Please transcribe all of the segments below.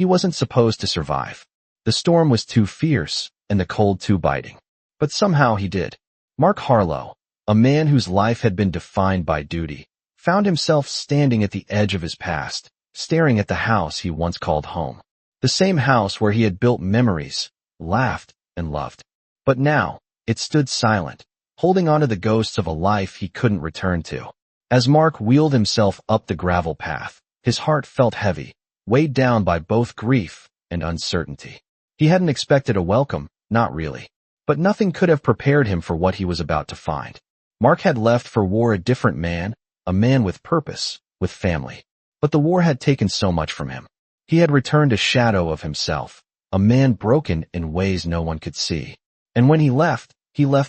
He wasn't supposed to survive. The storm was too fierce, and the cold too biting. But somehow he did. Mark Harlow, a man whose life had been defined by duty, found himself standing at the edge of his past, staring at the house he once called home. The same house where he had built memories, laughed, and loved. But now, it stood silent, holding on to the ghosts of a life he couldn't return to. As Mark wheeled himself up the gravel path, his heart felt heavy, weighed down by both grief and uncertainty. He hadn't expected a welcome, not really. But nothing could have prepared him for what he was about to find. Mark had left for war a different man, a man with purpose, with family. But the war had taken so much from him. He had returned a shadow of himself, a man broken in ways no one could see. And when he left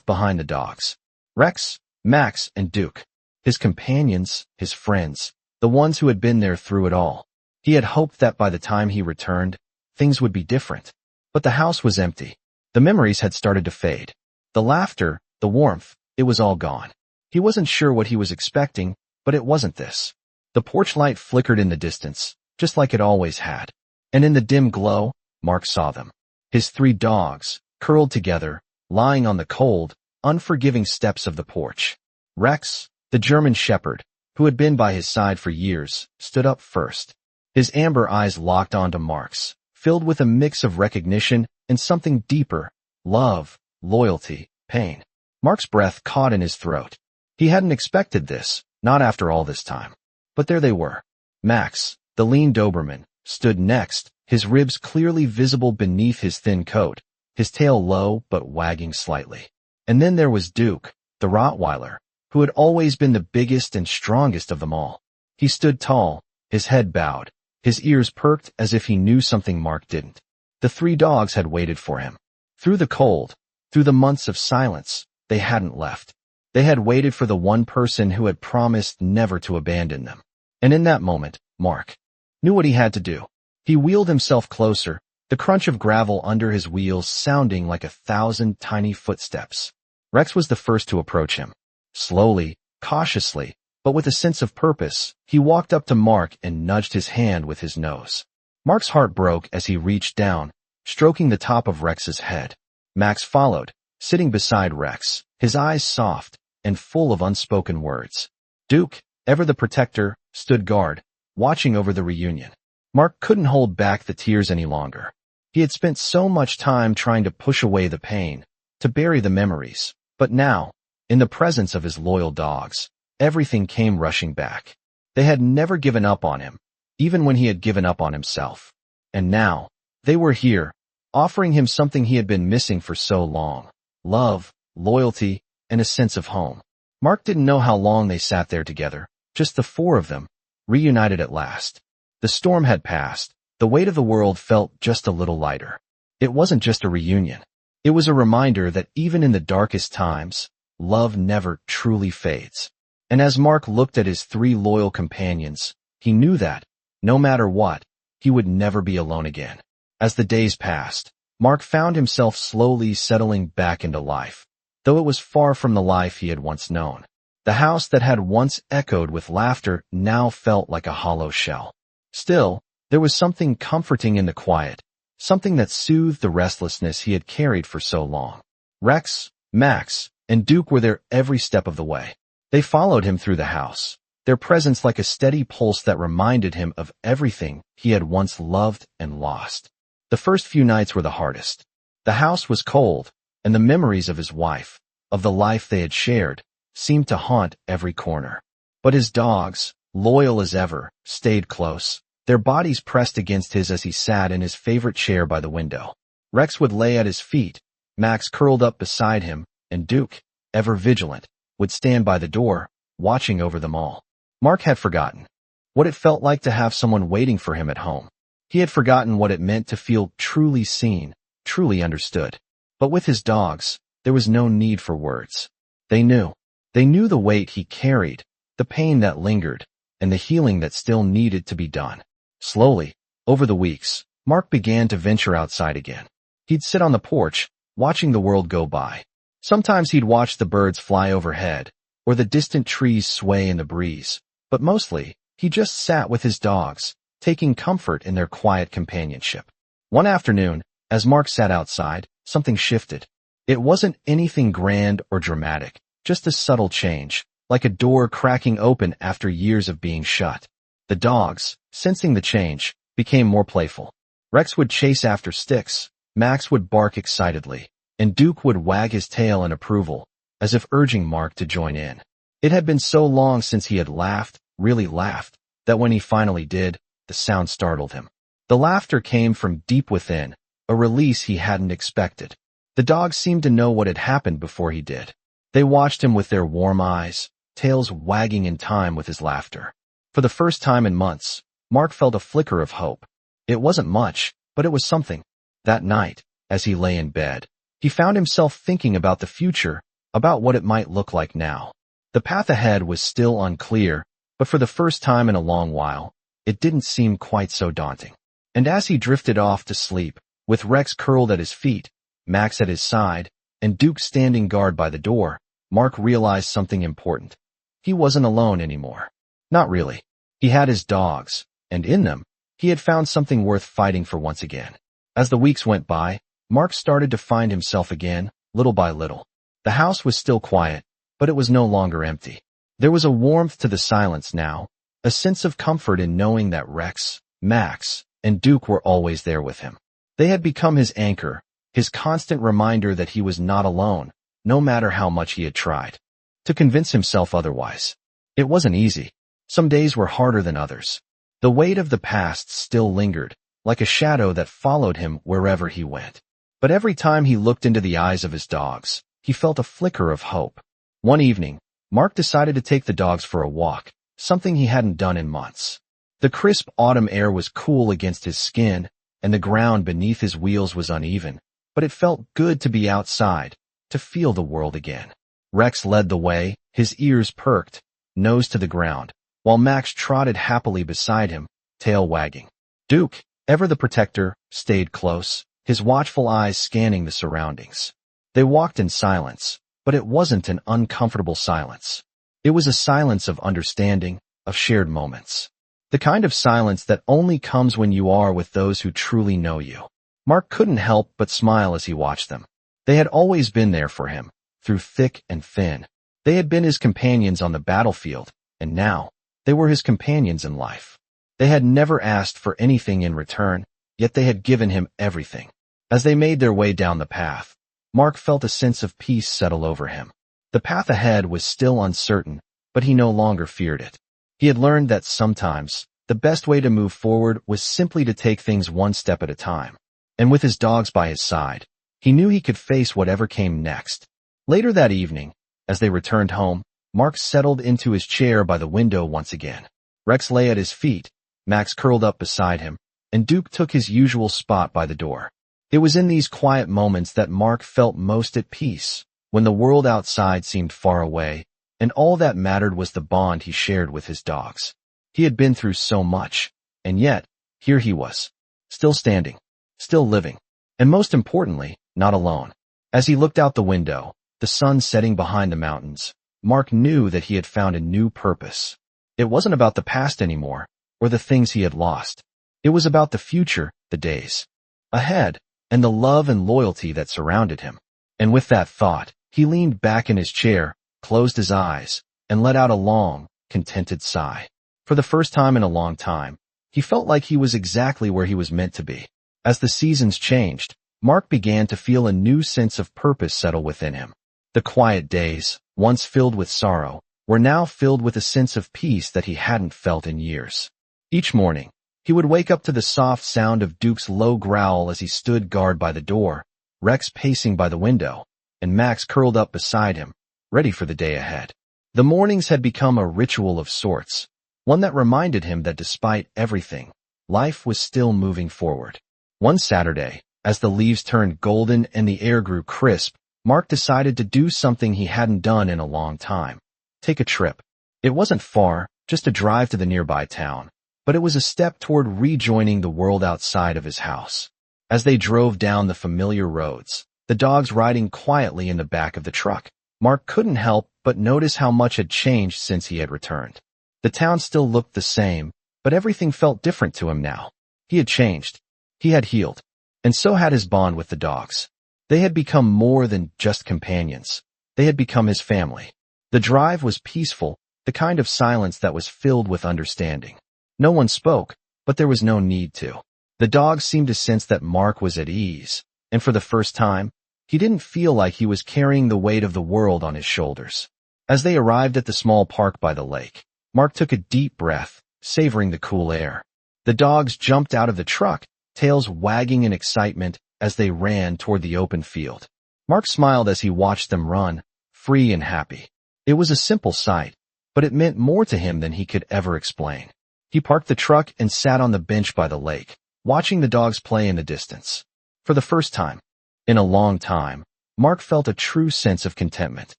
behind the dogs. Rex, Max, and Duke. His companions, his friends, the ones who had been there through it all. He had hoped that by the time he returned, things would be different. But the house was empty. The memories had started to fade. The laughter, the warmth, it was all gone. He wasn't sure what he was expecting, but it wasn't this. The porch light flickered in the distance, just like it always had. And in the dim glow, Mark saw them. His 3 dogs, curled together, lying on the cold, unforgiving steps of the porch. Rex, the German shepherd, who had been by his side for years, stood up first. His amber eyes locked onto Mark's, filled with a mix of recognition and something deeper, love, loyalty, pain. Mark's breath caught in his throat. He hadn't expected this, not after all this time. But there they were. Max, the lean Doberman, stood next, his ribs clearly visible beneath his thin coat, his tail low but wagging slightly. And then there was Duke, the Rottweiler, who had always been the biggest and strongest of them all. He stood tall, his head bowed, his ears perked as if he knew something Mark didn't. The 3 dogs had waited for him. Through the cold, through the months of silence, they hadn't left. They had waited for the one person who had promised never to abandon them. And in that moment, Mark knew what he had to do. He wheeled himself closer, the crunch of gravel under his wheels sounding like 1,000 tiny footsteps. Rex was the first to approach him. Slowly, cautiously, but with a sense of purpose, he walked up to Mark and nudged his hand with his nose. Mark's heart broke as he reached down, stroking the top of Rex's head. Max followed, sitting beside Rex, his eyes soft and full of unspoken words. Duke, ever the protector, stood guard, watching over the reunion. Mark couldn't hold back the tears any longer. He had spent so much time trying to push away the pain, to bury the memories, but now, in the presence of his loyal dogs, everything came rushing back. They had never given up on him, even when he had given up on himself. And now, they were here, offering him something he had been missing for so long. Love, loyalty, and a sense of home. Mark didn't know how long they sat there together, just the 4 of them, reunited at last. The storm had passed. The weight of the world felt just a little lighter. It wasn't just a reunion. It was a reminder that even in the darkest times, love never truly fades. And as Mark looked at his 3 loyal companions, he knew that, no matter what, he would never be alone again. As the days passed, Mark found himself slowly settling back into life, though it was far from the life he had once known. The house that had once echoed with laughter now felt like a hollow shell. Still, there was something comforting in the quiet, something that soothed the restlessness he had carried for so long. Rex, Max, and Duke were there every step of the way. They followed him through the house, their presence like a steady pulse that reminded him of everything he had once loved and lost. The first few nights were the hardest. The house was cold, and the memories of his wife, of the life they had shared, seemed to haunt every corner. But his dogs, loyal as ever, stayed close, their bodies pressed against his as he sat in his favorite chair by the window. Rex would lay at his feet, Max curled up beside him, and Duke, ever vigilant, would stand by the door, watching over them all. Mark had forgotten what it felt like to have someone waiting for him at home. He had forgotten what it meant to feel truly seen, truly understood. But with his dogs, there was no need for words. They knew. They knew the weight he carried, the pain that lingered, and the healing that still needed to be done. Slowly, over the weeks, Mark began to venture outside again. He'd sit on the porch, watching the world go by. Sometimes he'd watch the birds fly overhead, or the distant trees sway in the breeze, but mostly, he just sat with his dogs, taking comfort in their quiet companionship. One afternoon, as Mark sat outside, something shifted. It wasn't anything grand or dramatic, just a subtle change, like a door cracking open after years of being shut. The dogs, sensing the change, became more playful. Rex would chase after sticks, Max would bark excitedly, and Duke would wag his tail in approval, as if urging Mark to join in. It had been so long since he had laughed, really laughed, that when he finally did, the sound startled him. The laughter came from deep within, a release he hadn't expected. The dogs seemed to know what had happened before he did. They watched him with their warm eyes, tails wagging in time with his laughter. For the first time in months, Mark felt a flicker of hope. It wasn't much, but it was something. That night, as he lay in bed, he found himself thinking about the future, about what it might look like now. The path ahead was still unclear, but for the first time in a long while, it didn't seem quite so daunting. And as he drifted off to sleep, with Rex curled at his feet, Max at his side, and Duke standing guard by the door, Mark realized something important. He wasn't alone anymore. Not really. He had his dogs, and in them, he had found something worth fighting for once again. As the weeks went by, Mark started to find himself again, little by little. The house was still quiet, but it was no longer empty. There was a warmth to the silence now, a sense of comfort in knowing that Rex, Max, and Duke were always there with him. They had become his anchor, his constant reminder that he was not alone, no matter how much he had tried to convince himself otherwise. It wasn't easy. Some days were harder than others. The weight of the past still lingered, like a shadow that followed him wherever he went. But every time he looked into the eyes of his dogs, he felt a flicker of hope. One evening, Mark decided to take the dogs for a walk, something he hadn't done in months. The crisp autumn air was cool against his skin, and the ground beneath his wheels was uneven, but it felt good to be outside, to feel the world again. Rex led the way, his ears perked, nose to the ground, while Max trotted happily beside him, tail wagging. Duke, ever the protector, stayed close, his watchful eyes scanning the surroundings. They walked in silence, but it wasn't an uncomfortable silence. It was a silence of understanding, of shared moments. The kind of silence that only comes when you are with those who truly know you. Mark couldn't help but smile as he watched them. They had always been there for him, through thick and thin. They had been his companions on the battlefield, and now, they were his companions in life. They had never asked for anything in return, yet they had given him everything. As they made their way down the path, Mark felt a sense of peace settle over him. The path ahead was still uncertain, but he no longer feared it. He had learned that sometimes, the best way to move forward was simply to take things one step at a time. And with his dogs by his side, he knew he could face whatever came next. Later that evening, as they returned home, Mark settled into his chair by the window once again. Rex lay at his feet, Max curled up beside him, and Duke took his usual spot by the door. It was in these quiet moments that Mark felt most at peace, when the world outside seemed far away, and all that mattered was the bond he shared with his dogs. He had been through so much, and yet, here he was, still standing, still living, and most importantly, not alone. As he looked out the window, the sun setting behind the mountains, Mark knew that he had found a new purpose. It wasn't about the past anymore, or the things he had lost. It was about the future, the days ahead, and the love and loyalty that surrounded him. And with that thought, he leaned back in his chair, closed his eyes, and let out a long, contented sigh. For the first time in a long time, he felt like he was exactly where he was meant to be. As the seasons changed, Mark began to feel a new sense of purpose settle within him. The quiet days, once filled with sorrow, were now filled with a sense of peace that he hadn't felt in years. Each morning, he would wake up to the soft sound of Duke's low growl as he stood guard by the door, Rex pacing by the window, and Max curled up beside him, ready for the day ahead. The mornings had become a ritual of sorts, one that reminded him that despite everything, life was still moving forward. One Saturday, as the leaves turned golden and the air grew crisp, Mark decided to do something he hadn't done in a long time. Take a trip. It wasn't far, just a drive to the nearby town, but it was a step toward rejoining the world outside of his house. As they drove down the familiar roads, the dogs riding quietly in the back of the truck, Mark couldn't help but notice how much had changed since he had returned. The town still looked the same, But everything felt different to him now. He had changed. He had healed. And so had his bond with the dogs. They had become more than just companions. They had become his family. The drive was peaceful, the kind of silence that was filled with understanding. No one spoke, but there was no need to. The dogs seemed to sense that Mark was at ease, and for the first time, he didn't feel like he was carrying the weight of the world on his shoulders. As they arrived at the small park by the lake, Mark took a deep breath, savoring the cool air. The dogs jumped out of the truck, tails wagging in excitement as they ran toward the open field. Mark smiled as he watched them run, free and happy. It was a simple sight, but it meant more to him than he could ever explain. He parked the truck and sat on the bench by the lake, watching the dogs play in the distance. For the first time, in a long time, Mark felt a true sense of contentment.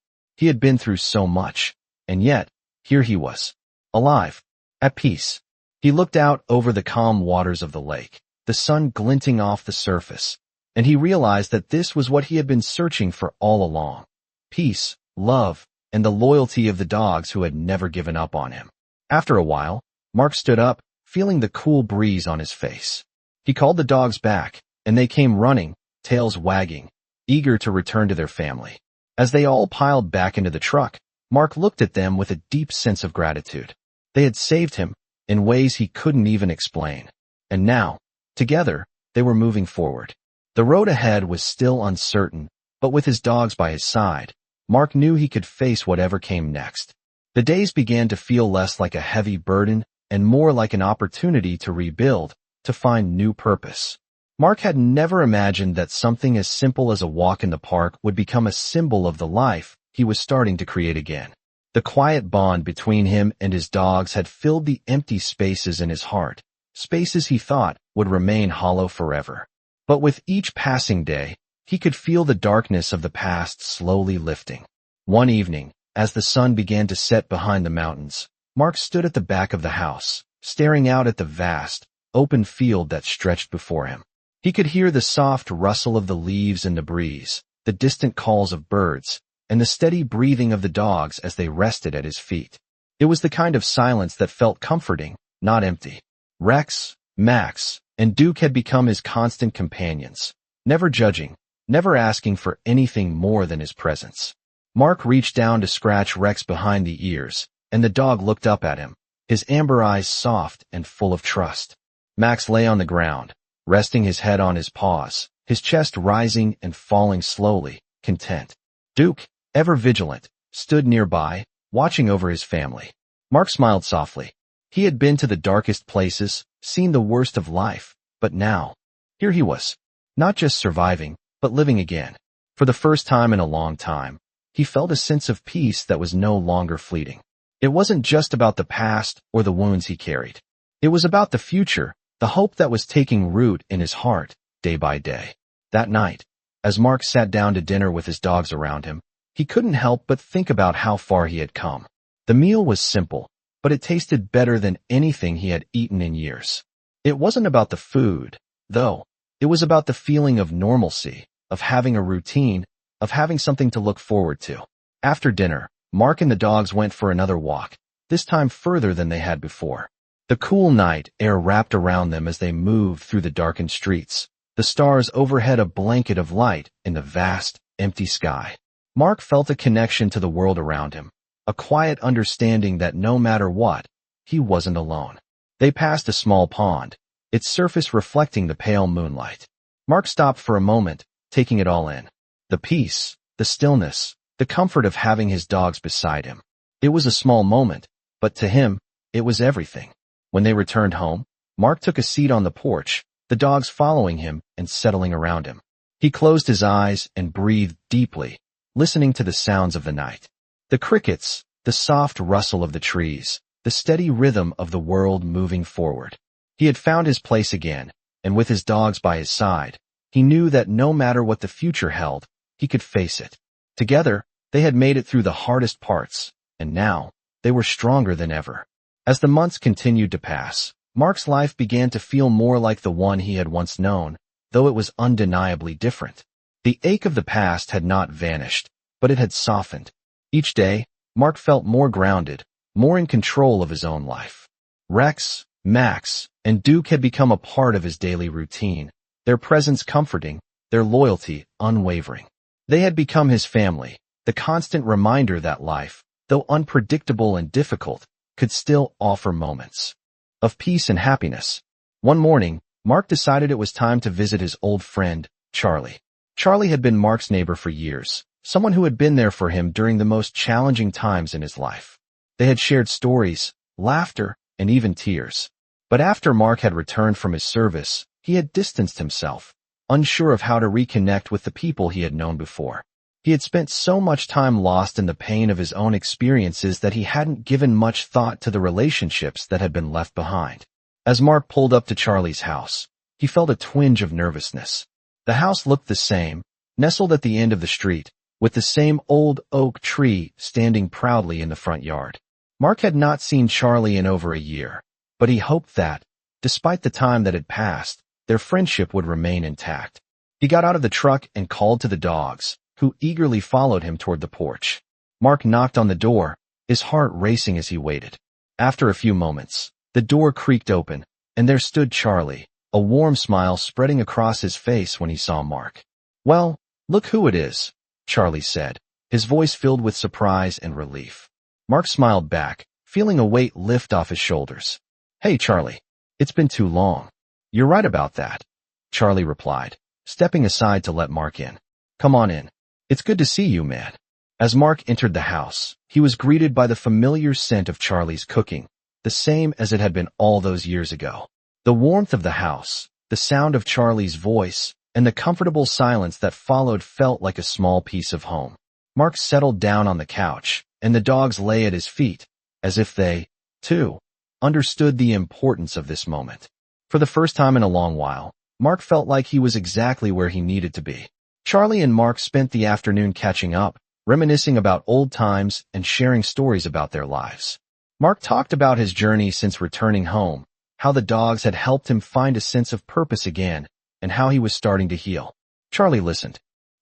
He had been through so much, and yet, here he was, alive, at peace. He looked out over the calm waters of the lake, the sun glinting off the surface, and he realized that this was what he had been searching for all along. Peace, love, and the loyalty of the dogs who had never given up on him. After a while, Mark stood up, feeling the cool breeze on his face. He called the dogs back, and they came running, tails wagging, eager to return to their family. As they all piled back into the truck, Mark looked at them with a deep sense of gratitude. They had saved him in ways he couldn't even explain. And now, together, they were moving forward. The road ahead was still uncertain, but with his dogs by his side, Mark knew he could face whatever came next. The days began to feel less like a heavy burden and more like an opportunity to rebuild, to find new purpose. Mark had never imagined that something as simple as a walk in the park would become a symbol of the life he was starting to create again. The quiet bond between him and his dogs had filled the empty spaces in his heart, spaces he thought would remain hollow forever. But with each passing day, he could feel the darkness of the past slowly lifting. One evening, as the sun began to set behind the mountains, Mark stood at the back of the house, staring out at the vast, open field that stretched before him. He could hear the soft rustle of the leaves in the breeze, the distant calls of birds, and the steady breathing of the dogs as they rested at his feet. It was the kind of silence that felt comforting, not empty. Rex, Max, and Duke had become his constant companions, never judging, never asking for anything more than his presence. Mark reached down to scratch Rex behind the ears, and the dog looked up at him, his amber eyes soft and full of trust. Max lay on the ground, resting his head on his paws, his chest rising and falling slowly, content. Duke, ever vigilant, stood nearby, watching over his family. Mark smiled softly. He had been to the darkest places, seen the worst of life, but now, here he was, not just surviving, but living again. For the first time in a long time, he felt a sense of peace that was no longer fleeting. It wasn't just about the past or the wounds he carried. It was about the future, the hope that was taking root in his heart, day by day. That night, as Mark sat down to dinner with his dogs around him, he couldn't help but think about how far he had come. The meal was simple, but it tasted better than anything he had eaten in years. It wasn't about the food, though. It was about the feeling of normalcy, of having a routine, of having something to look forward to. After dinner, Mark and the dogs went for another walk, this time further than they had before. The cool night air wrapped around them as they moved through the darkened streets, the stars overhead a blanket of light in the vast, empty sky. Mark felt a connection to the world around him, a quiet understanding that no matter what, he wasn't alone. They passed a small pond, its surface reflecting the pale moonlight. Mark stopped for a moment, taking it all in. The peace, the stillness, the comfort of having his dogs beside him. It was a small moment, but to him, it was everything. When they returned home, Mark took a seat on the porch, the dogs following him and settling around him. He closed his eyes and breathed deeply, listening to the sounds of the night. The crickets, the soft rustle of the trees, the steady rhythm of the world moving forward. He had found his place again, and with his dogs by his side, he knew that no matter what the future held, he could face it. Together, they had made it through the hardest parts, and now, they were stronger than ever. As the months continued to pass, Mark's life began to feel more like the one he had once known, though it was undeniably different. The ache of the past had not vanished, but it had softened. Each day, Mark felt more grounded, more in control of his own life. Rex, Max and Duke had become a part of his daily routine, their presence comforting, their loyalty unwavering. They had become his family, the constant reminder that life, though unpredictable and difficult, could still offer moments of peace and happiness. One morning, Mark decided it was time to visit his old friend, Charlie. Charlie had been Mark's neighbor for years, someone who had been there for him during the most challenging times in his life. They had shared stories, laughter, and even tears. But after Mark had returned from his service, he had distanced himself, unsure of how to reconnect with the people he had known before. He had spent so much time lost in the pain of his own experiences that he hadn't given much thought to the relationships that had been left behind. As Mark pulled up to Charlie's house, he felt a twinge of nervousness. The house looked the same, nestled at the end of the street, with the same old oak tree standing proudly in the front yard. Mark had not seen Charlie in over a year, but he hoped that, despite the time that had passed, their friendship would remain intact. He got out of the truck and called to the dogs, who eagerly followed him toward the porch. Mark knocked on the door, his heart racing as he waited. After a few moments, the door creaked open, and there stood Charlie, a warm smile spreading across his face when he saw Mark. "Well, look who it is," Charlie said, his voice filled with surprise and relief. Mark smiled back, feeling a weight lift off his shoulders. "Hey, Charlie, it's been too long." "You're right about that," Charlie replied, stepping aside to let Mark in. "Come on in. It's good to see you, man." As Mark entered the house, he was greeted by the familiar scent of Charlie's cooking, the same as it had been all those years ago. The warmth of the house, the sound of Charlie's voice, and the comfortable silence that followed felt like a small piece of home. Mark settled down on the couch, and the dogs lay at his feet, as if they, too, understood the importance of this moment. For the first time in a long while, Mark felt like he was exactly where he needed to be. Charlie and Mark spent the afternoon catching up, reminiscing about old times and sharing stories about their lives. Mark talked about his journey since returning home, how the dogs had helped him find a sense of purpose again, and how he was starting to heal. Charlie listened,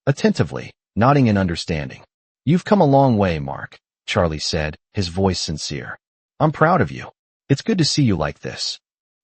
attentively, nodding in understanding. "You've come a long way, Mark," Charlie said, his voice sincere. "I'm proud of you. It's good to see you like this."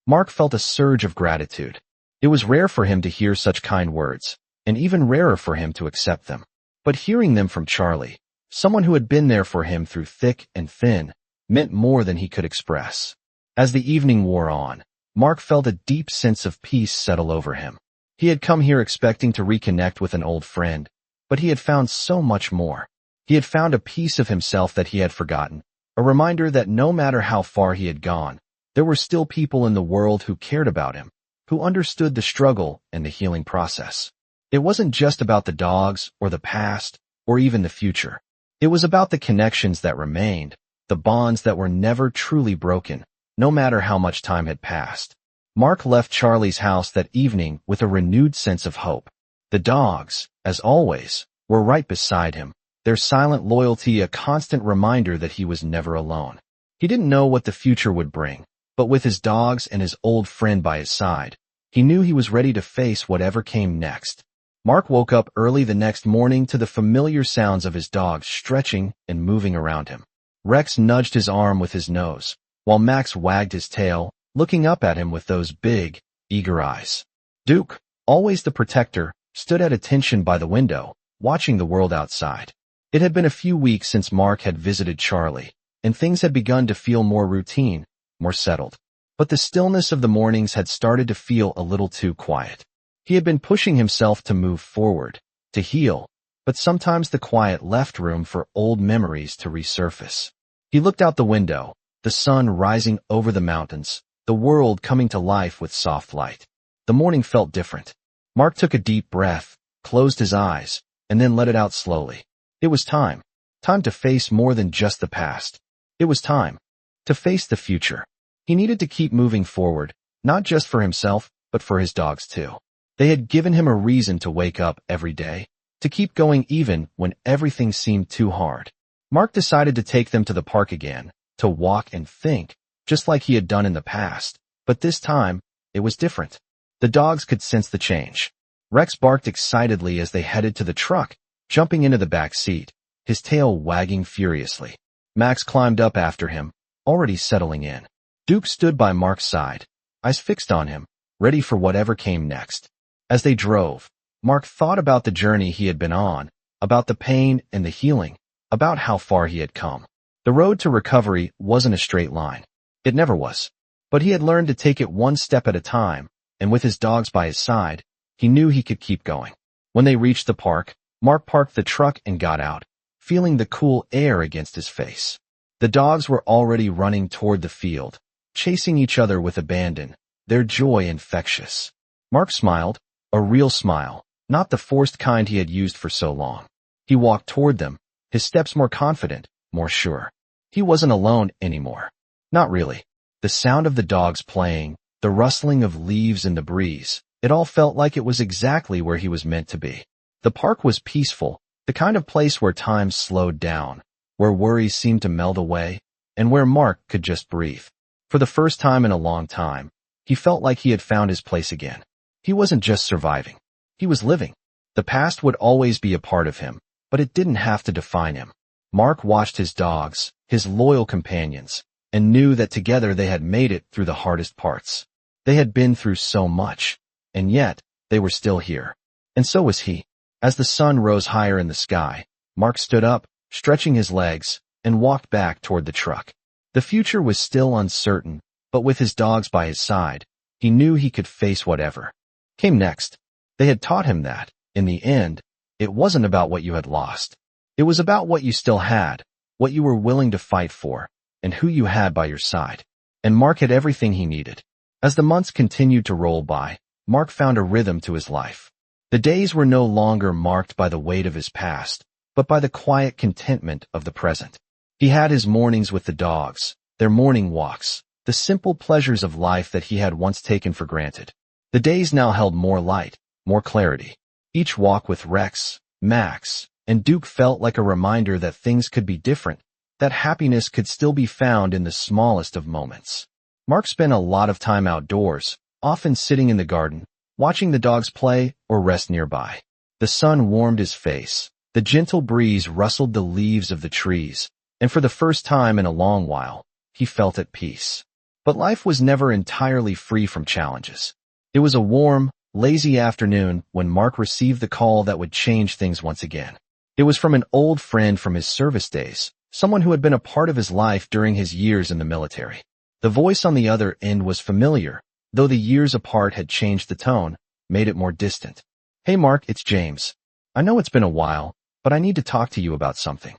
Mark felt a surge of gratitude. It was rare for him to hear such kind words, and even rarer for him to accept them. But hearing them from Charlie, someone who had been there for him through thick and thin, meant more than he could express. As the evening wore on, Mark felt a deep sense of peace settle over him. He had come here expecting to reconnect with an old friend, but he had found so much more. He had found a piece of himself that he had forgotten, a reminder that no matter how far he had gone, there were still people in the world who cared about him, who understood the struggle and the healing process. It wasn't just about the dogs or the past or even the future. It was about the connections that remained, the bonds that were never truly broken, no matter how much time had passed. Mark left Charlie's house that evening with a renewed sense of hope. The dogs, as always, were right beside him, their silent loyalty a constant reminder that he was never alone. He didn't know what the future would bring, but with his dogs and his old friend by his side, he knew he was ready to face whatever came next. Mark woke up early the next morning to the familiar sounds of his dogs stretching and moving around him. Rex nudged his arm with his nose, while Max wagged his tail, looking up at him with those big, eager eyes. Duke, always the protector, stood at attention by the window, watching the world outside. It had been a few weeks since Mark had visited Charlie, and things had begun to feel more routine, more settled. But the stillness of the mornings had started to feel a little too quiet. He had been pushing himself to move forward, to heal, but sometimes the quiet left room for old memories to resurface. He looked out the window, the sun rising over the mountains, the world coming to life with soft light. The morning felt different. Mark took a deep breath, closed his eyes, and then let it out slowly. It was time. Time to face more than just the past. It was time to face the future. He needed to keep moving forward, not just for himself, but for his dogs too. They had given him a reason to wake up every day, to keep going even when everything seemed too hard. Mark decided to take them to the park again, to walk and think, just like he had done in the past. But this time, it was different. The dogs could sense the change. Rex barked excitedly as they headed to the truck, jumping into the back seat, his tail wagging furiously. Max climbed up after him, already settling in. Duke stood by Mark's side, eyes fixed on him, ready for whatever came next. As they drove, Mark thought about the journey he had been on, about the pain and the healing, about how far he had come. The road to recovery wasn't a straight line. It never was. But he had learned to take it one step at a time, and with his dogs by his side, he knew he could keep going. When they reached the park, Mark parked the truck and got out, feeling the cool air against his face. The dogs were already running toward the field, chasing each other with abandon, their joy infectious. Mark smiled, a real smile, not the forced kind he had used for so long. He walked toward them, his steps more confident, more sure. He wasn't alone anymore. Not really. The sound of the dogs playing, the rustling of leaves in the breeze, it all felt like it was exactly where he was meant to be. The park was peaceful, the kind of place where time slowed down, where worries seemed to melt away, and where Mark could just breathe. For the first time in a long time, he felt like he had found his place again. He wasn't just surviving. He was living. The past would always be a part of him, but it didn't have to define him. Mark watched his dogs, his loyal companions, and knew that together they had made it through the hardest parts. They had been through so much, and yet they were still here. And so was he. As the sun rose higher in the sky, Mark stood up, stretching his legs, and walked back toward the truck. The future was still uncertain, but with his dogs by his side, he knew he could face whatever came next. They had taught him that, in the end, it wasn't about what you had lost. It was about what you still had, what you were willing to fight for, and who you had by your side. And Mark had everything he needed. As the months continued to roll by, Mark found a rhythm to his life. The days were no longer marked by the weight of his past, but by the quiet contentment of the present. He had his mornings with the dogs, their morning walks, the simple pleasures of life that he had once taken for granted. The days now held more light, more clarity. Each walk with Rex, Max, and Duke felt like a reminder that things could be different, that happiness could still be found in the smallest of moments. Mark spent a lot of time outdoors, often sitting in the garden, watching the dogs play or rest nearby. The sun warmed his face, the gentle breeze rustled the leaves of the trees, and for the first time in a long while, he felt at peace. But life was never entirely free from challenges. It was a warm, lazy afternoon when Mark received the call that would change things once again. It was from an old friend from his service days, someone who had been a part of his life during his years in the military. The voice on the other end was familiar, though the years apart had changed the tone, made it more distant. "Hey Mark, it's James. I know it's been a while, but I need to talk to you about something."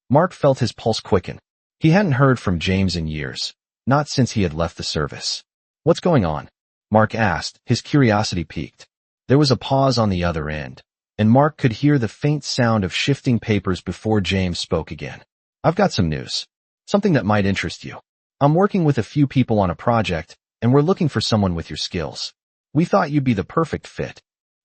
Mark felt his pulse quicken. He hadn't heard from James in years, not since he had left the service. "What's going on?" Mark asked, his curiosity piqued. There was a pause on the other end, and Mark could hear the faint sound of shifting papers before James spoke again. "I've got some news. Something that might interest you. I'm working with a few people on a project, and we're looking for someone with your skills. We thought you'd be the perfect fit."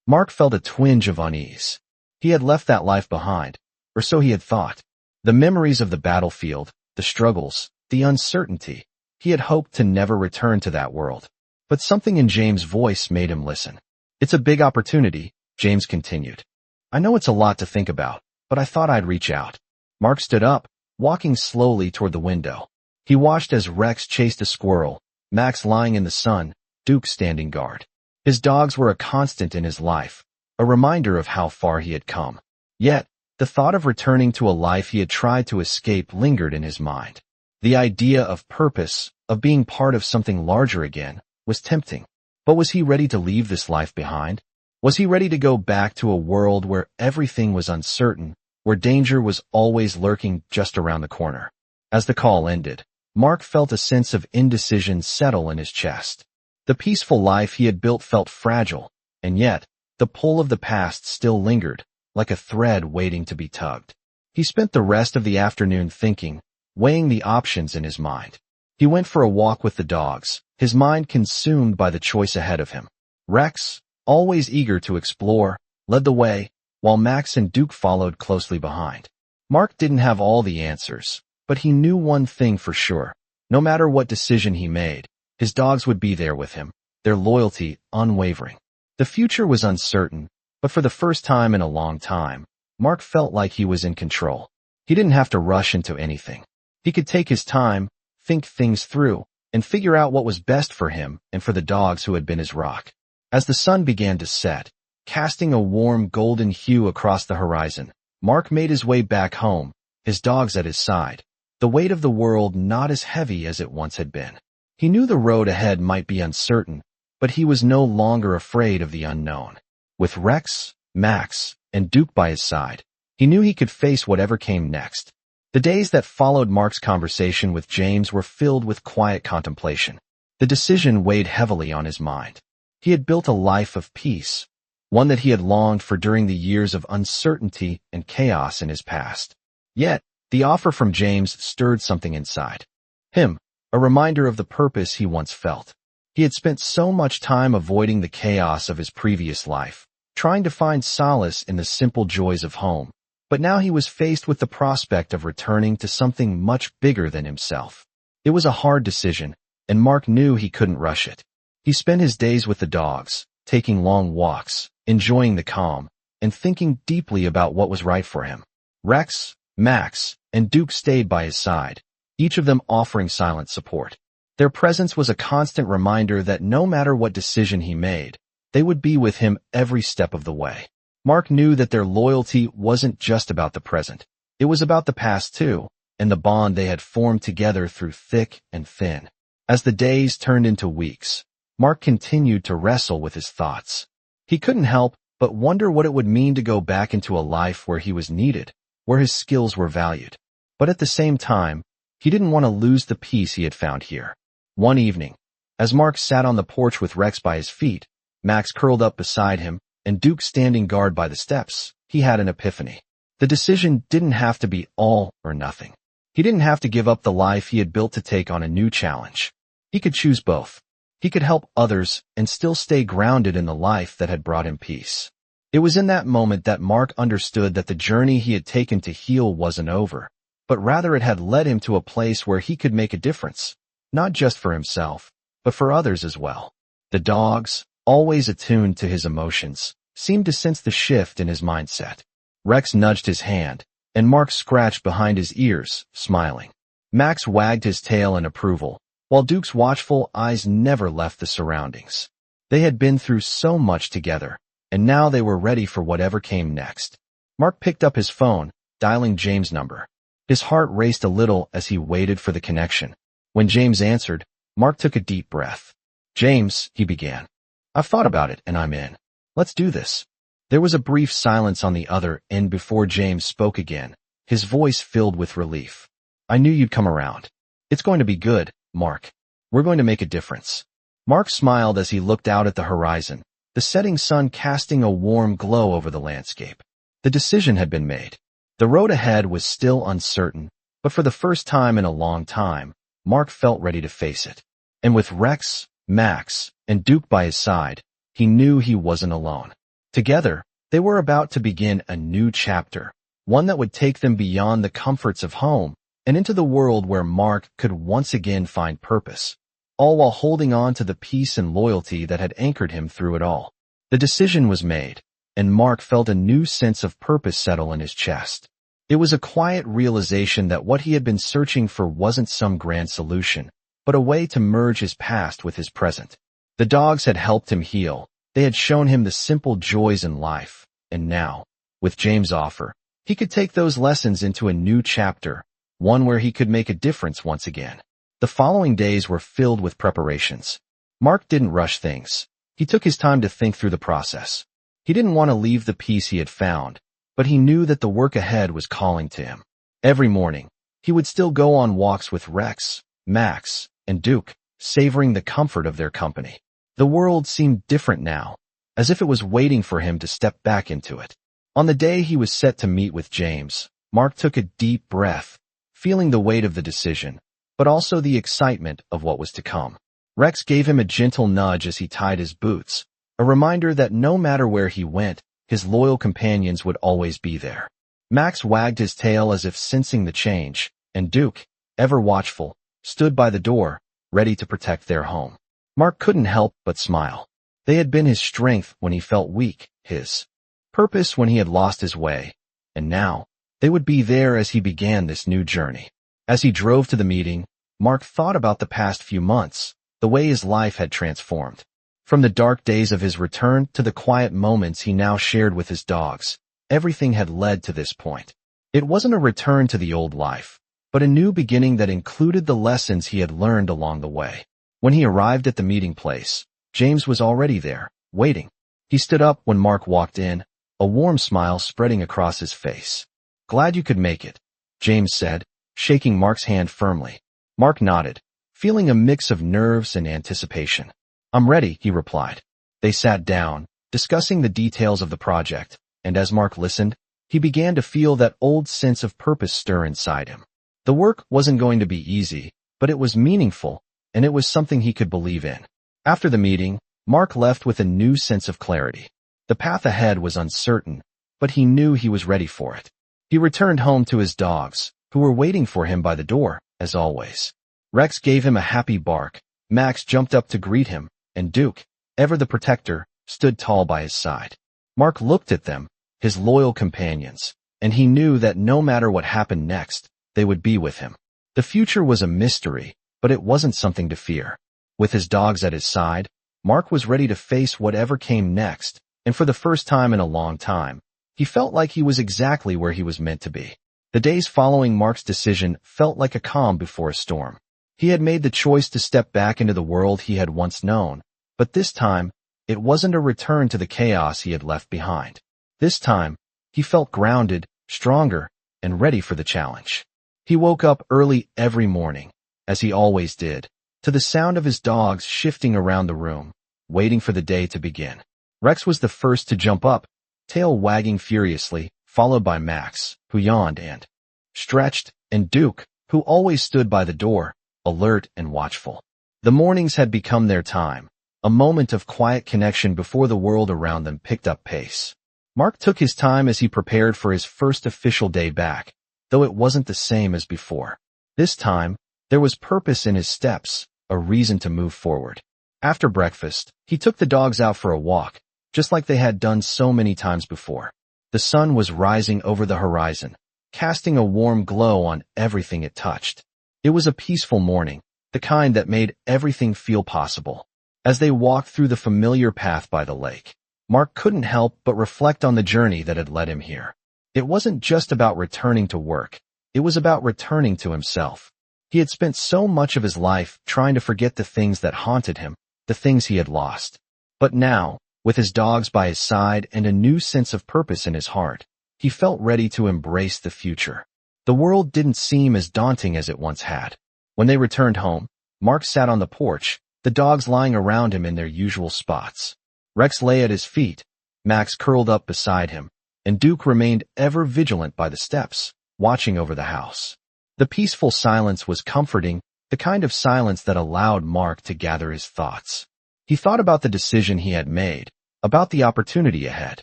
Mark felt a twinge of unease. He had left that life behind, or so he had thought. The memories of the battlefield, the struggles, the uncertainty, he had hoped to never return to that world. But something in James' voice made him listen. "It's a big opportunity," James continued. "I know it's a lot to think about, but I thought I'd reach out." Mark stood up, walking slowly toward the window. He watched as Rex chased a squirrel, Max lying in the sun, Duke standing guard. His dogs were a constant in his life, a reminder of how far he had come. Yet, the thought of returning to a life he had tried to escape lingered in his mind. The idea of purpose, of being part of something larger again, was tempting. But was he ready to leave this life behind? Was he ready to go back to a world where everything was uncertain, where danger was always lurking just around the corner? As the call ended, Mark felt a sense of indecision settle in his chest. The peaceful life he had built felt fragile, and yet, the pull of the past still lingered, like a thread waiting to be tugged. He spent the rest of the afternoon thinking, weighing the options in his mind. He went for a walk with the dogs, his mind consumed by the choice ahead of him. Rex, always eager to explore, led the way, while Max and Duke followed closely behind. Mark didn't have all the answers, but he knew one thing for sure. No matter what decision he made, his dogs would be there with him, their loyalty unwavering. The future was uncertain, but for the first time in a long time, Mark felt like he was in control. He didn't have to rush into anything. He could take his time, think things through, and figure out what was best for him and for the dogs who had been his rock. As the sun began to set, casting a warm golden hue across the horizon, Mark made his way back home, his dogs at his side, the weight of the world not as heavy as it once had been. He knew the road ahead might be uncertain, but he was no longer afraid of the unknown. With Rex, Max, and Duke by his side, he knew he could face whatever came next. The days that followed Mark's conversation with James were filled with quiet contemplation. The decision weighed heavily on his mind. He had built a life of peace, one that he had longed for during the years of uncertainty and chaos in his past. Yet, the offer from James stirred something inside him, a reminder of the purpose he once felt. He had spent so much time avoiding the chaos of his previous life, trying to find solace in the simple joys of home. But now he was faced with the prospect of returning to something much bigger than himself. It was a hard decision, and Mark knew he couldn't rush it. He spent his days with the dogs, taking long walks, enjoying the calm, and thinking deeply about what was right for him. Rex, Max, and Duke stayed by his side, each of them offering silent support. Their presence was a constant reminder that no matter what decision he made, they would be with him every step of the way. Mark knew that their loyalty wasn't just about the present. It was about the past too, and the bond they had formed together through thick and thin. As the days turned into weeks, Mark continued to wrestle with his thoughts. He couldn't help but wonder what it would mean to go back into a life where he was needed, where his skills were valued. But at the same time, he didn't want to lose the peace he had found here. One evening, as Mark sat on the porch with Rex by his feet, Max curled up beside him, and Duke standing guard by the steps, he had an epiphany. The decision didn't have to be all or nothing. He didn't have to give up the life he had built to take on a new challenge. He could choose both. He could help others and still stay grounded in the life that had brought him peace. It was in that moment that Mark understood that the journey he had taken to heal wasn't over, but rather it had led him to a place where he could make a difference, not just for himself, but for others as well. The dogs, always attuned to his emotions, seemed to sense the shift in his mindset. Rex nudged his hand, and Mark scratched behind his ears, smiling. Max wagged his tail in approval, while Duke's watchful eyes never left the surroundings. They had been through so much together, and now they were ready for whatever came next. Mark picked up his phone, dialing James' number. His heart raced a little as he waited for the connection. When James answered, Mark took a deep breath. "James," he began. "I've thought about it, and I'm in. Let's do this." There was a brief silence on the other end before James spoke again, his voice filled with relief. "I knew you'd come around. It's going to be good, Mark. We're going to make a difference." Mark smiled as he looked out at the horizon, the setting sun casting a warm glow over the landscape. The decision had been made. The road ahead was still uncertain, but for the first time in a long time, Mark felt ready to face it. And with Rex, Max, and Duke by his side, he knew he wasn't alone. Together, they were about to begin a new chapter, one that would take them beyond the comforts of home and into the world where Mark could once again find purpose, all while holding on to the peace and loyalty that had anchored him through it all. The decision was made, and Mark felt a new sense of purpose settle in his chest. It was a quiet realization that what he had been searching for wasn't some grand solution, but a way to merge his past with his present. The dogs had helped him heal. They had shown him the simple joys in life, and now, with James' offer, he could take those lessons into a new chapter, one where he could make a difference once again. The following days were filled with preparations. Mark didn't rush things. He took his time to think through the process. He didn't want to leave the peace he had found, but he knew that the work ahead was calling to him. Every morning, he would still go on walks with Rex, Max, and Duke, savoring the comfort of their company. The world seemed different now, as if it was waiting for him to step back into it. On the day he was set to meet with James, Mark took a deep breath, feeling the weight of the decision, but also the excitement of what was to come. Rex gave him a gentle nudge as he tied his boots, a reminder that no matter where he went, his loyal companions would always be there. Max wagged his tail as if sensing the change, and Duke, ever watchful, stood by the door, ready to protect their home. Mark couldn't help but smile. They had been his strength when he felt weak, his purpose when he had lost his way, and now, they would be there as he began this new journey. As he drove to the meeting, Mark thought about the past few months, the way his life had transformed. From the dark days of his return to the quiet moments he now shared with his dogs, everything had led to this point. It wasn't a return to the old life, but a new beginning that included the lessons he had learned along the way. When he arrived at the meeting place, James was already there, waiting. He stood up when Mark walked in, a warm smile spreading across his face. "Glad you could make it," James said, shaking Mark's hand firmly. Mark nodded, feeling a mix of nerves and anticipation. "I'm ready," he replied. They sat down, discussing the details of the project, and as Mark listened, he began to feel that old sense of purpose stir inside him. The work wasn't going to be easy, but it was meaningful, and it was something he could believe in. After the meeting, Mark left with a new sense of clarity. The path ahead was uncertain, but he knew he was ready for it. He returned home to his dogs, who were waiting for him by the door, as always. Rex gave him a happy bark, Max jumped up to greet him, and Duke, ever the protector, stood tall by his side. Mark looked at them, his loyal companions, and he knew that no matter what happened next, they would be with him. The future was a mystery, but it wasn't something to fear. With his dogs at his side, Mark was ready to face whatever came next, and for the first time in a long time, he felt like he was exactly where he was meant to be. The days following Mark's decision felt like a calm before a storm. He had made the choice to step back into the world he had once known, but this time, it wasn't a return to the chaos he had left behind. This time, he felt grounded, stronger, and ready for the challenge. He woke up early every morning, as he always did, to the sound of his dogs shifting around the room, waiting for the day to begin. Rex was the first to jump up, tail wagging furiously, followed by Max, who yawned and stretched, and Duke, who always stood by the door, alert and watchful. The mornings had become their time, a moment of quiet connection before the world around them picked up pace. Mark took his time as he prepared for his first official day back, though it wasn't the same as before. This time, there was purpose in his steps, a reason to move forward. After breakfast, he took the dogs out for a walk, just like they had done so many times before. The sun was rising over the horizon, casting a warm glow on everything it touched. It was a peaceful morning, the kind that made everything feel possible. As they walked through the familiar path by the lake, Mark couldn't help but reflect on the journey that had led him here. It wasn't just about returning to work, it was about returning to himself. He had spent so much of his life trying to forget the things that haunted him, the things he had lost. But now, with his dogs by his side and a new sense of purpose in his heart, he felt ready to embrace the future. The world didn't seem as daunting as it once had. When they returned home, Mark sat on the porch, the dogs lying around him in their usual spots. Rex lay at his feet, Max curled up beside him, and Duke remained ever vigilant by the steps, watching over the house. The peaceful silence was comforting, the kind of silence that allowed Mark to gather his thoughts. He thought about the decision he had made, about the opportunity ahead.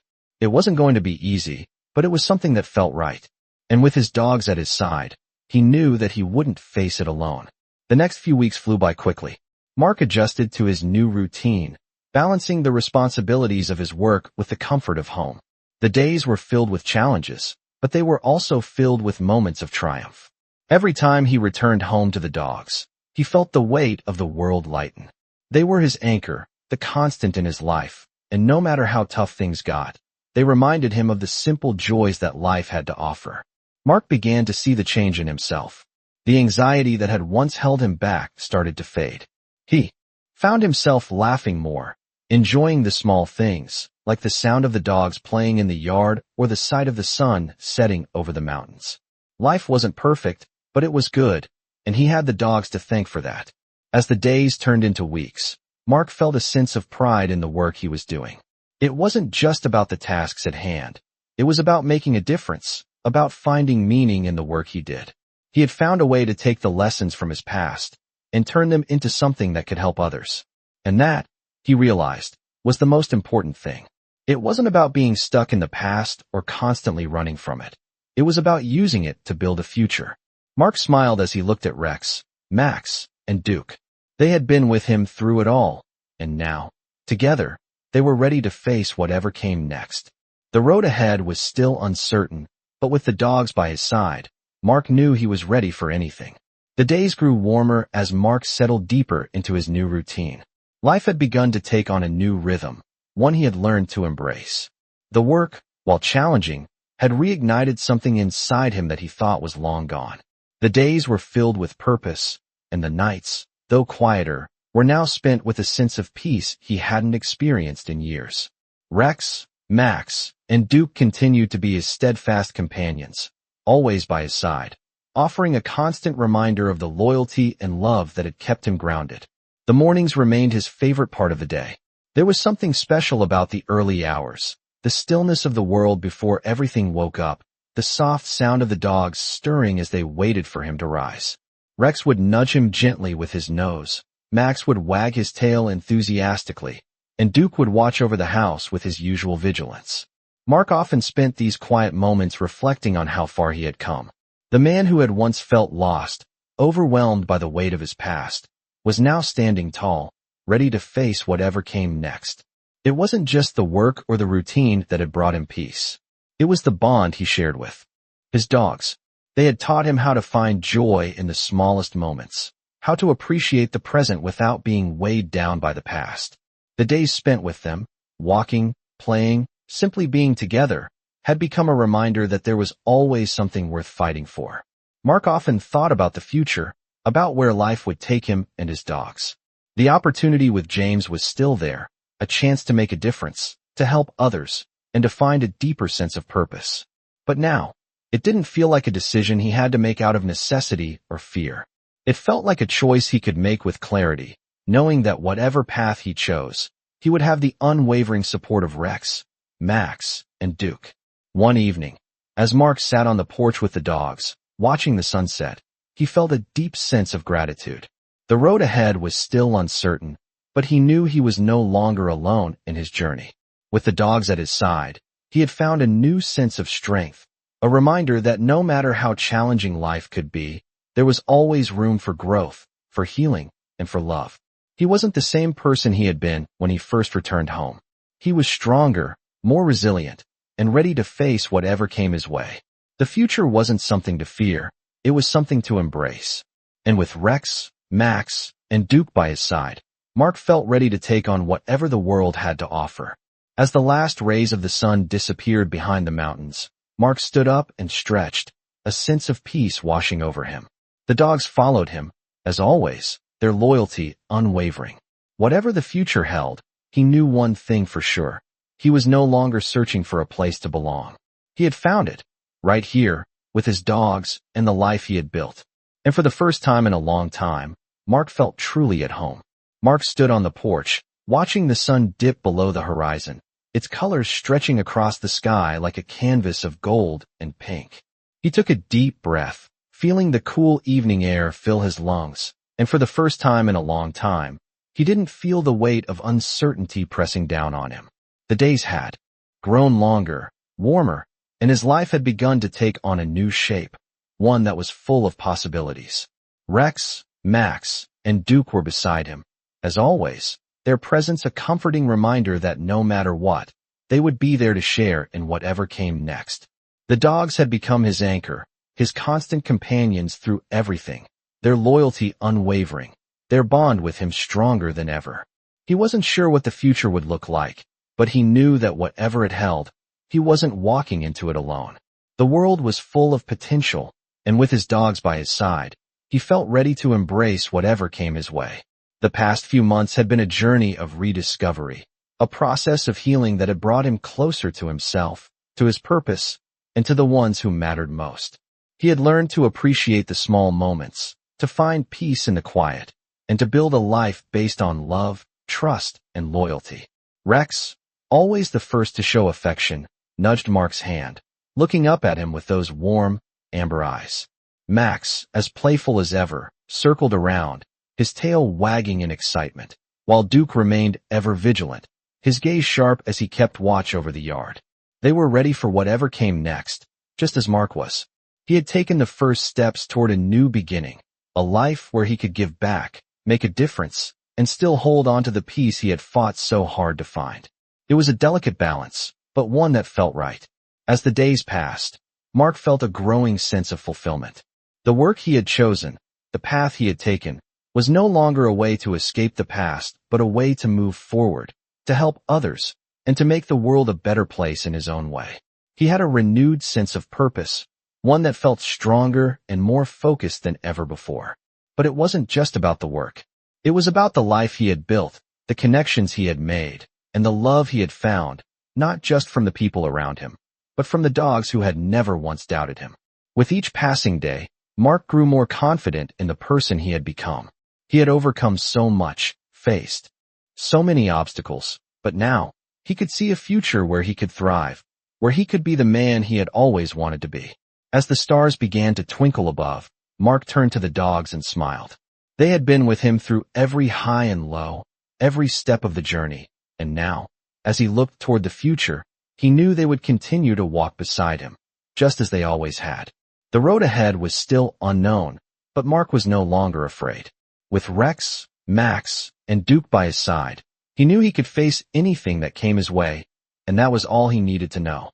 It wasn't going to be easy, but it was something that felt right. And with his dogs at his side, he knew that he wouldn't face it alone. The next few weeks flew by quickly. Mark adjusted to his new routine, balancing the responsibilities of his work with the comfort of home. The days were filled with challenges, but they were also filled with moments of triumph. Every time he returned home to the dogs, he felt the weight of the world lighten. They were his anchor, the constant in his life, and no matter how tough things got, they reminded him of the simple joys that life had to offer. Mark began to see the change in himself. The anxiety that had once held him back started to fade. He found himself laughing more, enjoying the small things, like the sound of the dogs playing in the yard or the sight of the sun setting over the mountains. Life wasn't perfect, but it was good, and he had the dogs to thank for that. As the days turned into weeks, Mark felt a sense of pride in the work he was doing. It wasn't just about the tasks at hand. It was about making a difference, about finding meaning in the work he did. He had found a way to take the lessons from his past and turn them into something that could help others. And that, he realized, was the most important thing. It wasn't about being stuck in the past or constantly running from it. It was about using it to build a future. Mark smiled as he looked at Rex, Max, and Duke. They had been with him through it all, and now, together, they were ready to face whatever came next. The road ahead was still uncertain, but with the dogs by his side, Mark knew he was ready for anything. The days grew warmer as Mark settled deeper into his new routine. Life had begun to take on a new rhythm, one he had learned to embrace. The work, while challenging, had reignited something inside him that he thought was long gone. The days were filled with purpose, and the nights, though quieter, were now spent with a sense of peace he hadn't experienced in years. Rex, Max, and Duke continued to be his steadfast companions, always by his side, offering a constant reminder of the loyalty and love that had kept him grounded. The mornings remained his favorite part of the day. There was something special about the early hours, the stillness of the world before everything woke up, the soft sound of the dogs stirring as they waited for him to rise. Rex would nudge him gently with his nose, Max would wag his tail enthusiastically, and Duke would watch over the house with his usual vigilance. Mark often spent these quiet moments reflecting on how far he had come. The man who had once felt lost, overwhelmed by the weight of his past, was now standing tall, ready to face whatever came next. It wasn't just the work or the routine that had brought him peace. It was the bond he shared with his dogs. They had taught him how to find joy in the smallest moments, how to appreciate the present without being weighed down by the past. The days spent with them, walking, playing, simply being together, had become a reminder that there was always something worth fighting for. Mark often thought about the future, about where life would take him and his dogs. The opportunity with James was still there, a chance to make a difference, to help others, and to find a deeper sense of purpose. But now, it didn't feel like a decision he had to make out of necessity or fear. It felt like a choice he could make with clarity, knowing that whatever path he chose, he would have the unwavering support of Rex, Max, and Duke. One evening, as Mark sat on the porch with the dogs, watching the sunset, he felt a deep sense of gratitude. The road ahead was still uncertain, but he knew he was no longer alone in his journey. With the dogs at his side, he had found a new sense of strength, a reminder that no matter how challenging life could be, there was always room for growth, for healing, and for love. He wasn't the same person he had been when he first returned home. He was stronger, more resilient, and ready to face whatever came his way. The future wasn't something to fear, it was something to embrace. And with Rex, Max, and Duke by his side, Mark felt ready to take on whatever the world had to offer. As the last rays of the sun disappeared behind the mountains, Mark stood up and stretched, a sense of peace washing over him. The dogs followed him, as always, their loyalty unwavering. Whatever the future held, he knew one thing for sure. He was no longer searching for a place to belong. He had found it, right here, with his dogs and the life he had built. And for the first time in a long time, Mark felt truly at home. Mark stood on the porch, watching the sun dip below the horizon, its colors stretching across the sky like a canvas of gold and pink. He took a deep breath, feeling the cool evening air fill his lungs, and for the first time in a long time, he didn't feel the weight of uncertainty pressing down on him. The days had grown longer, warmer, and his life had begun to take on a new shape, one that was full of possibilities. Rex, Max, and Duke were beside him. As always, their presence a comforting reminder that no matter what, they would be there to share in whatever came next. The dogs had become his anchor, his constant companions through everything, their loyalty unwavering, their bond with him stronger than ever. He wasn't sure what the future would look like, but he knew that whatever it held, he wasn't walking into it alone. The world was full of potential, and with his dogs by his side, he felt ready to embrace whatever came his way. The past few months had been a journey of rediscovery, a process of healing that had brought him closer to himself, to his purpose, and to the ones who mattered most. He had learned to appreciate the small moments, to find peace in the quiet, and to build a life based on love, trust, and loyalty. Rex, always the first to show affection, nudged Mark's hand, looking up at him with those warm, amber eyes. Max, as playful as ever, circled around, his tail wagging in excitement, while Duke remained ever vigilant, his gaze sharp as he kept watch over the yard. They were ready for whatever came next, just as Mark was. He had taken the first steps toward a new beginning, a life where he could give back, make a difference, and still hold on to the peace he had fought so hard to find. It was a delicate balance, but one that felt right. As the days passed, Mark felt a growing sense of fulfillment. The work he had chosen, The path he had taken was no longer a way to escape the past, but a way to move forward, to help others, and to make the world a better place in his own way. He had a renewed sense of purpose, one that felt stronger and more focused than ever before. But it wasn't just about the work. It was about the life he had built, the connections he had made, and the love he had found, not just from the people around him, but from the dogs who had never once doubted him. With each passing day, Mark grew more confident in the person he had become. He had overcome so much, faced so many obstacles, but now he could see a future where he could thrive, where he could be the man he had always wanted to be. As the stars began to twinkle above, Mark turned to the dogs and smiled. They had been with him through every high and low, every step of the journey, and now, as he looked toward the future, he knew they would continue to walk beside him, just as they always had. The road ahead was still unknown, but Mark was no longer afraid. With Rex, Max, and Duke by his side, he knew he could face anything that came his way, and that was all he needed to know.